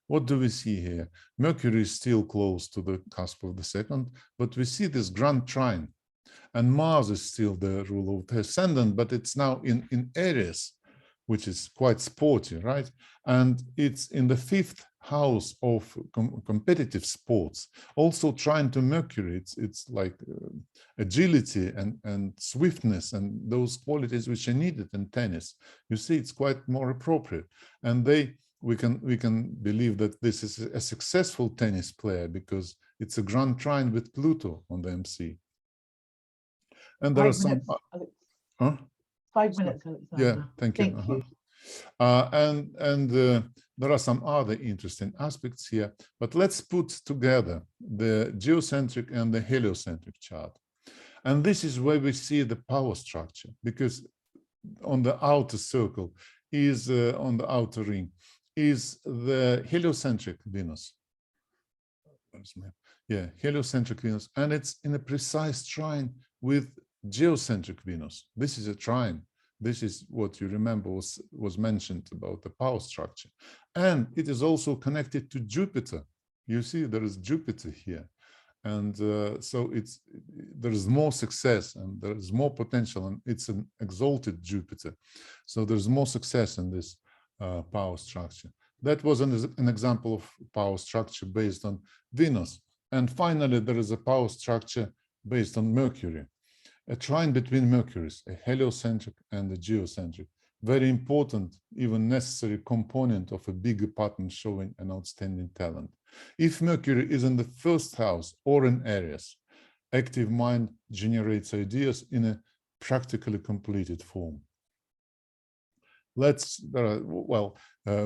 what do we see here? Mercury is still close to the cusp of the second, but we see this grand trine, and Mars is still the ruler of the ascendant, but it's now in Aries, which is quite sporty, right? And it's in the fifth house of competitive sports, also trying to Mercury. It's like agility and swiftness and those qualities which are needed in tennis. You see, it's quite more appropriate. And we can believe that this is a successful tennis player because it's a grand trine with Pluto on the MC. And there are some. 5 minutes, Alexander. Yeah, thank you. Thank you. And there are some other interesting aspects here, but let's put together the geocentric and the heliocentric chart. And this is where we see the power structure, because on the outer circle is, on the outer ring, is the heliocentric Venus. Yeah, heliocentric Venus, and it's in a precise trine with geocentric Venus. This is a trine. This is what you remember was mentioned about the power structure. And it is also connected to Jupiter. You see, there is Jupiter here. And so there is more success and there is more potential, and it's an exalted Jupiter. So there's more success in this power structure. That was an example of power structure based on Venus. And finally, there is a power structure based on Mercury. A trine between Mercuries, a heliocentric and a geocentric, very important, even necessary component of a bigger pattern showing an outstanding talent. If Mercury is in the first house or in Aries, active mind generates ideas in a practically completed form.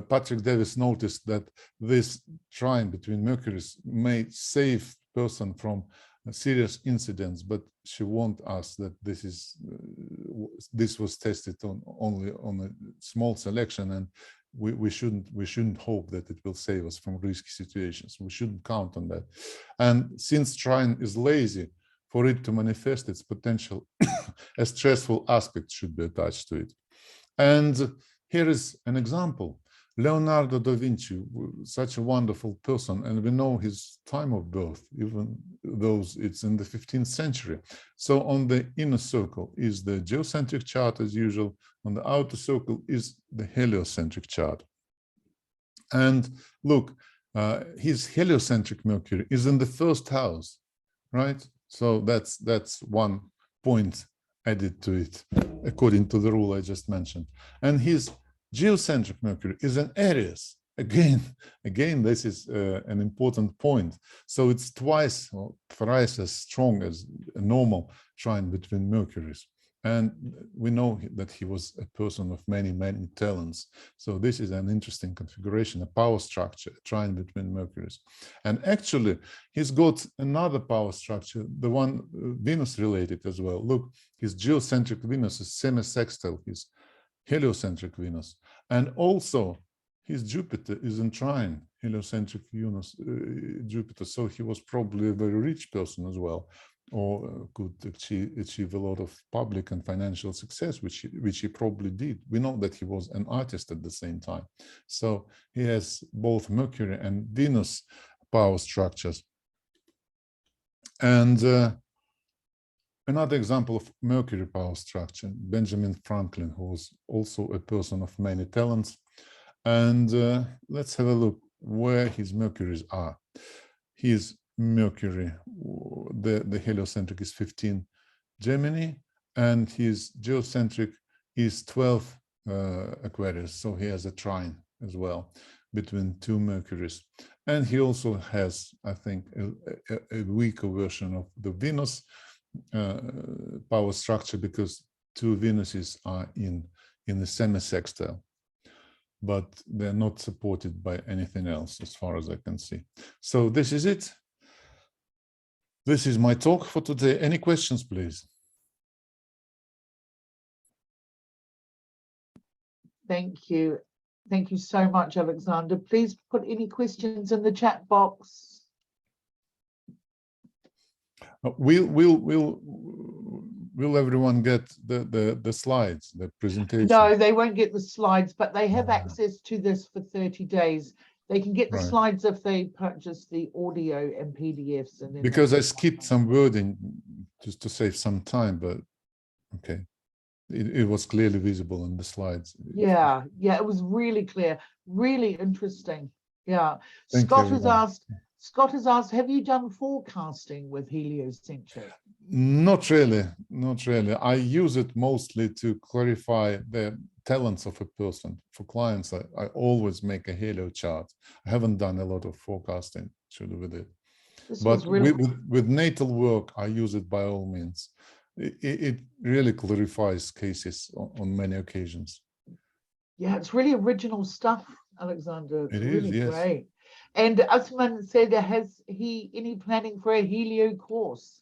Patrick Davis noticed that this trine between Mercuries may save person from serious incidents, but she warned us that this was tested only on a small selection, and we shouldn't hope that it will save us from risky situations. We shouldn't count on that. And since trine is lazy, for it to manifest its potential, a stressful aspect should be attached to it. And here is an example. Leonardo da Vinci, such a wonderful person, and we know his time of birth, even though it's in the 15th century. So on the inner circle is the geocentric chart as usual. On the outer circle is the heliocentric chart. And look, his heliocentric Mercury is in the first house, right? So that's one point added to it, according to the rule I just mentioned. And his geocentric Mercury is in Aries. Again, this is an important point. So it's twice or thrice as strong as a normal trine between Mercuries. And we know that he was a person of many, many talents. So this is an interesting configuration, a power structure, a trine between Mercuries. And actually, he's got another power structure, the one Venus related as well. Look, his geocentric Venus is semi-sextile, his heliocentric Venus, and also his Jupiter is in trine, heliocentric Venus, Jupiter. So he was probably a very rich person as well, or could achieve a lot of public and financial success, which he probably did. We know that he was an artist at the same time. So he has both Mercury and Venus power structures. And another example of Mercury power structure, Benjamin Franklin, who was also a person of many talents. And let's have a look where his Mercuries are. His Mercury, the heliocentric is 15 Gemini, and his geocentric is 12 Aquarius. So he has a trine as well between two Mercuries. And he also has, I think, a weaker version of the Venus power structure, because two Venuses are in the semi-sextile, but they're not supported by anything else as far as I can see. So this is it. This is my talk for today. Any questions, please? Thank you. Thank you so much, Alexander. Please put any questions in the chat box. We'll will everyone get the slides, the presentation? No, they won't get the slides, but they have Ah. access to this for 30 days. They can get the Right. slides if they purchase the audio and PDFs. And then Because I skipped some wording just to save some time, but okay. It was clearly visible in the slides. yeah, it was really clear, really interesting. Yeah. Thank Scott you, has everyone. asked, have you done forecasting with heliocentric? Not really, not really. I use it mostly to clarify the talents of a person. For clients, I always make a helio chart. I haven't done a lot of forecasting actually with it. This But was really with natal work, I use it by all means. It really clarifies cases on many occasions. yeah, it's really original stuff, Alexander. It's It is, really yes. great. And Usman said, has he any planning for a helio course?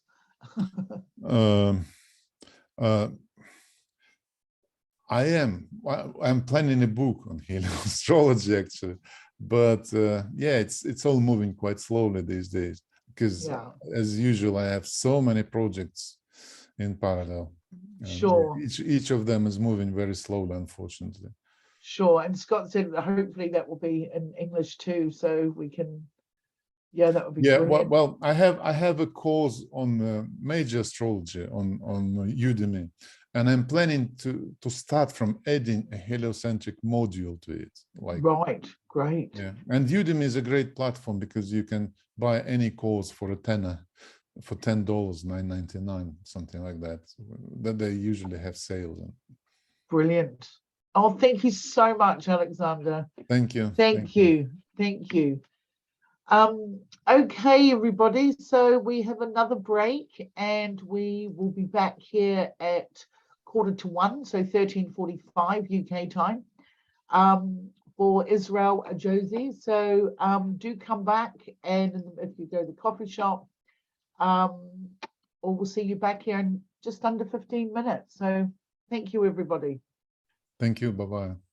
I'm planning a book on astrology actually, but yeah, it's all moving quite slowly these days because Yeah. as usual, I have so many projects in parallel. And Sure. each of them is moving very slowly, unfortunately. Sure. And Scott said that hopefully that will be in English too, so we can, yeah, that would be brilliant. Well, I have a course on major astrology on Udemy, and I'm planning to start from adding a heliocentric module to it. Like, right, great. yeah, and Udemy is a great platform because you can buy any course for a tenner, for $10, $9.99, something like that. That they usually have sales. Brilliant. Oh, thank you so much, Alexander. Thank you. Thank you. Thank you. Okay, everybody. So we have another break and we will be back here at 1:45, so 13:45 UK time, for Israel Josie. So do come back, and if you go to the coffee shop, or we'll see you back here in just under 15 minutes. So thank you, everybody. Thank you. Bye-bye.